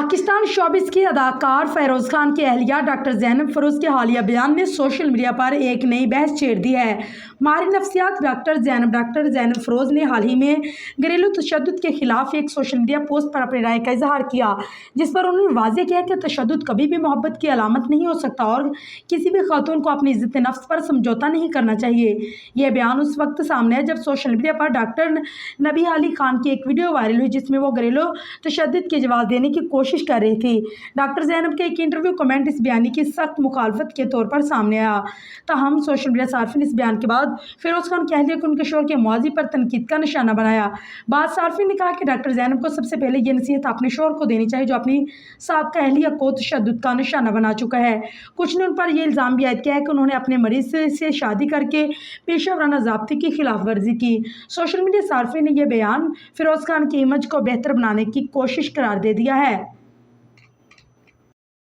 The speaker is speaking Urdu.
پاکستان شوبز کی اداکار فیروز خان کی اہلیہ ڈاکٹر زینب فروز کے حالیہ بیان نے سوشل میڈیا پر ایک نئی بحث چھیڑ دی ہے۔ ماہر نفسیات ڈاکٹر زینب فروز نے حال ہی میں گھریلو تشدد کے خلاف ایک سوشل میڈیا پوسٹ پر اپنی رائے کا اظہار کیا، جس پر انہوں نے واضح کیا کہ تشدد کبھی بھی محبت کی علامت نہیں ہو سکتا اور کسی بھی خاتون کو اپنی عزت نفس پر سمجھوتا نہیں کرنا چاہیے۔ یہ بیان اس وقت سامنے ہے جب سوشل میڈیا پر ڈاکٹر نبی علی خان کی ایک ویڈیو وائرل ہوئی جس میں وہ گھریلو تشدد کے جواز دینے کی کوشش کر رہی تھی۔ ڈاکٹر زینب کے ایک انٹرویو کمنٹ اس بیان کی سخت مخالفت کے طور پر سامنے آیا، تاہم سوشل میڈیا صارفین اس بیان کے بعد فیروز خان کی اہلیہ کو ان کے شوہر کے ماضی پر تنقید کا نشانہ بنایا۔ بعض صارفین نے کہا کہ ڈاکٹر زینب کو سب سے پہلے یہ نصیحت اپنے شوہر کو دینی چاہیے جو اپنی سابقہ اہلیہ کو تشدد کا نشانہ بنا چکا ہے۔ کچھ نے ان پر یہ الزام بھی عائد کیا ہے کہ انہوں نے اپنے مریض سے شادی کر کے پیشہ ورانہ ضابطے کی خلاف ورزی کی۔ سوشل میڈیا صارفین نے یہ بیان فیروز خان کی امیج کو بہتر بنانے کی کوشش قرار دے دیا ہے۔